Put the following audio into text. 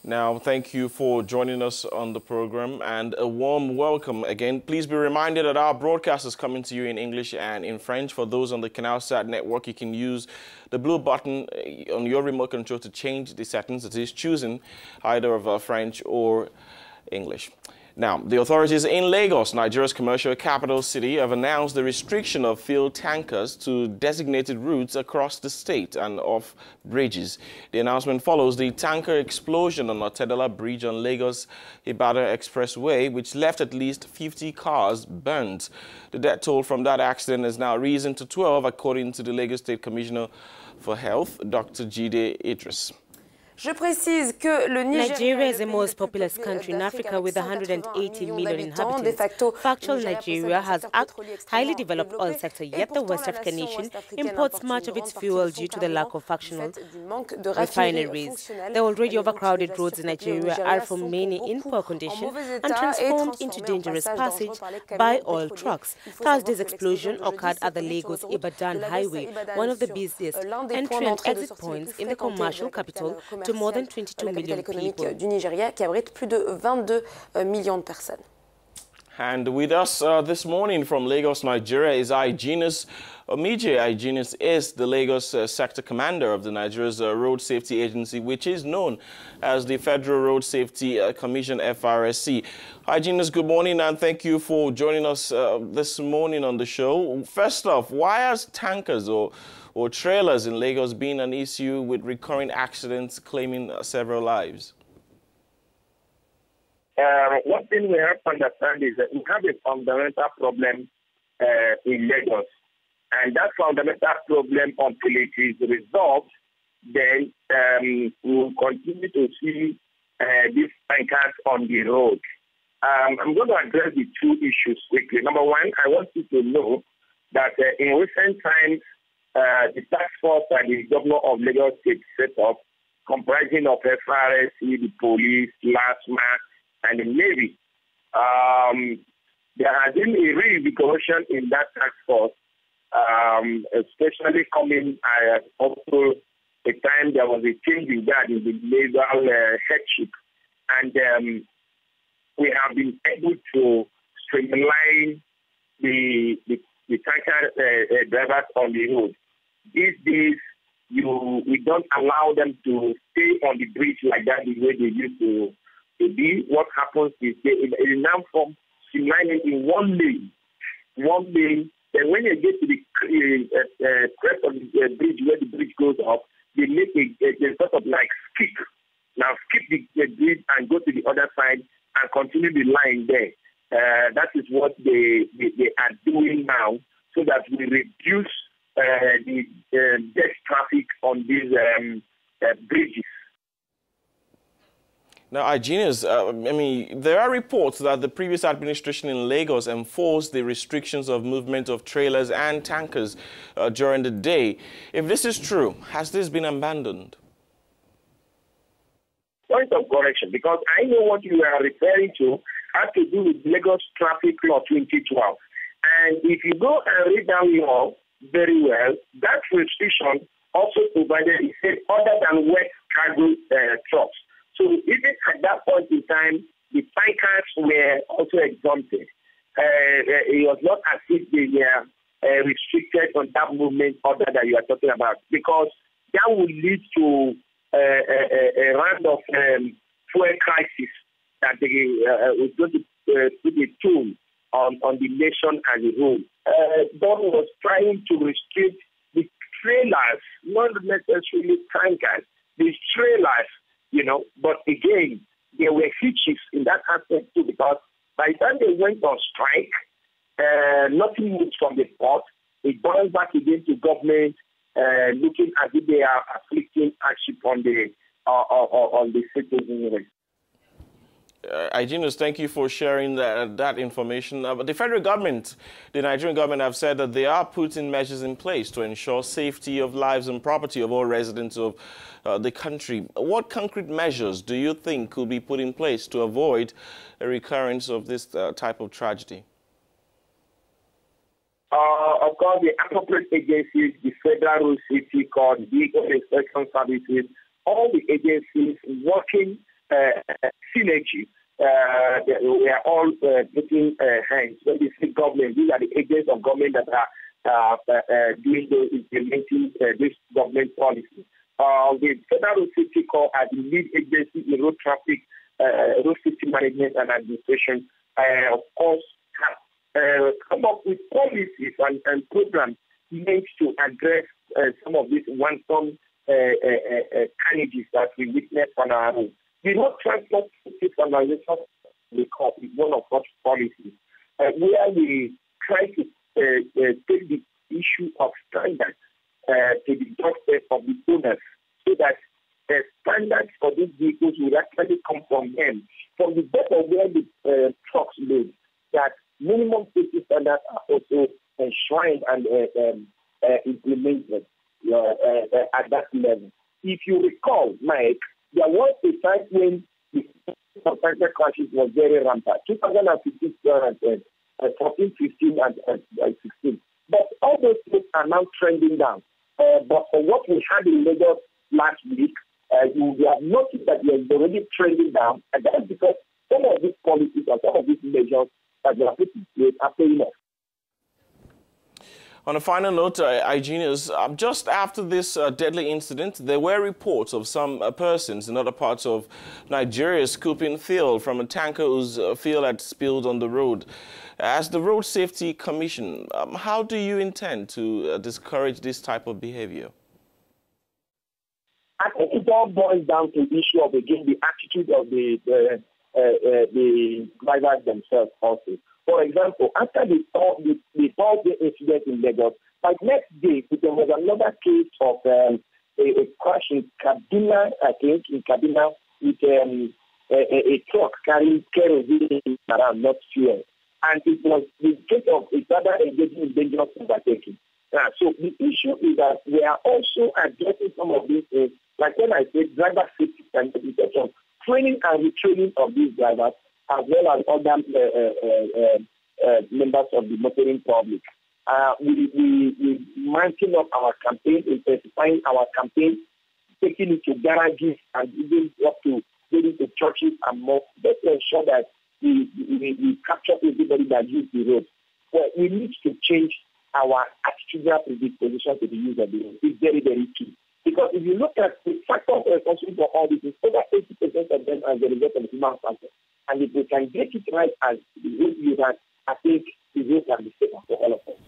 Now, thank you for joining us on the program and a warm welcome again. Please be reminded that our broadcast is coming to you in English and in French. For those on the CanalSat network, you can use the blue button on your remote control to change the settings. It is choosing either of French or English. Now, the authorities in Lagos, Nigeria's commercial capital city, have announced the restriction of fuel tankers to designated routes across the state and off bridges. The announcement follows the tanker explosion on Otedola Bridge on Lagos-Ibadan Expressway, which left at least 50 cars burnt. The death toll from that accident has now risen to 12, according to the Lagos State Commissioner for Health, Dr. Jide Idris. Nigeria is the most populous country in Africa with 180 million inhabitants. Factual Nigeria has a highly developed oil sector, yet the West African nation imports much of its fuel due to the lack of factional refineries. The already overcrowded roads in Nigeria are for many in poor condition and transformed into dangerous passage by oil trucks. Thursday's explosion occurred at the Lagos-Ibadan Highway, one of the busiest entry and exit points in the commercial capital to more than 22 million people. Du Nigeria qui abrite plus de 22 millions de personnes. And with us this morning from Lagos, Nigeria is Hyginus Omije. Hyginus is the Lagos sector commander of the Nigeria's Road Safety Agency, which is known as the Federal Road Safety Commission, FRSC. Hyginus, good morning and thank you for joining us this morning on the show. First off, why has tankers or trailers in Lagos been an issue with recurring accidents claiming several lives? One thing we have to understand is that we have a fundamental problem in Lagos. And that fundamental problem, until it is resolved, then we will continue to see these tankers on the road. I'm going to address the two issues quickly. Number one, I want you to know that in recent times, the task force that the governor of Lagos State set up, comprising of FRSC, the police, LASMA, and the Navy, there has been a reinvigoration in that task force, especially coming also a time there was a change in that in the naval headship. And we have been able to streamline the tanker drivers on the road. These days, we don't allow them to stay on the bridge like that the way they used to be. What happens is they now form streamlining in one lane. Then when you get to the crest of the bridge, where the bridge goes up, they make a sort of like skip. Now skip the bridge and go to the other side and continue the line there. That is what they are doing now, so that we reduce the death traffic on these bridges. Now, Hyginus, there are reports that the previous administration in Lagos enforced the restrictions of movement of trailers and tankers during the day. If this is true, has this been abandoned? Point of correction, because I know what you are referring to has to do with Lagos Traffic Law 2012. And if you go and read that law very well, that restriction also provided, it said, other than wet cargo trucks. So even at that point in time, the tankers were also exempted. It was not as if they were restricted on that movement other that you are talking about, because that would lead to a round of fuel crisis that was going to put a toll on the nation as a whole. Don was trying to restrict the trailers, not necessarily tankers, the trailers, but again, there were hitches in that aspect too, because by the time they went on strike, nothing moved from the port. It boils back again to government looking as if they are afflicting hardship on the citizens. Hyginus, thank you for sharing that information. But the federal government, the Nigerian government, have said that they are putting measures in place to ensure safety of lives and property of all residents of the country. What concrete measures do you think could be put in place to avoid a recurrence of this type of tragedy? Of course, the appropriate agencies, the Federal Road Safety Corps, the Vehicle Inspection Services, all the agencies working synergy. We are all putting hands. When the state government, these are the agents of government that are doing implementing this government policy. The Federal Road Safety Corps as the lead agency in road traffic, road safety management and administration, of course, have come up with policies and programs meant to address some of these wanton carnages that we witness on our road. The road transport safety standardization is one of such policies where we try to take the issue of standards to the doorstep of the owners, so that the standards for these vehicles will actually come from them, from the depth of where the trucks load, that minimum safety standards are also enshrined and implemented at that level. If you recall, Mike, there was a time when the contractor crashes was very rampant, 2015, 14, 15, and 16. But all those things are now trending down. But for what we had in Lagos last week, you have noticed that they are already trending down, and that's because some of these policies and some of these measures that they are put in place are paying off. On a final note, Igenius, just after this deadly incident, there were reports of some persons in other parts of Nigeria scooping fuel from a tanker whose fuel had spilled on the road. As the Road Safety Commission, how do you intend to discourage this type of behavior? I think it all boils down to the issue of, again, the attitude of the drivers themselves also. For example, after the Thursday incident in Lagos, by next day, there was another case of a crash in Kaduna, I think, with a truck carrying kerosene around, not fuel. And it was the case of a brother engaging in dangerous overtaking. So the issue is that we are also addressing some of these things, like when I said driver safety and education, training and retraining of these drivers, as well as other members of the motoring public. We mounting up our campaign, intensifying our campaign, taking it to garages and even up to getting to churches and more, just to ensure that we capture everybody that uses the road. Well, we need to change our attitudinal predisposition to the use of the road. It's very, very key. Because if you look at the factors responsible for all this, it's over 80% of them as a result of the human factor. And if we can get it right as the road users, I think the road can be safer for all of us.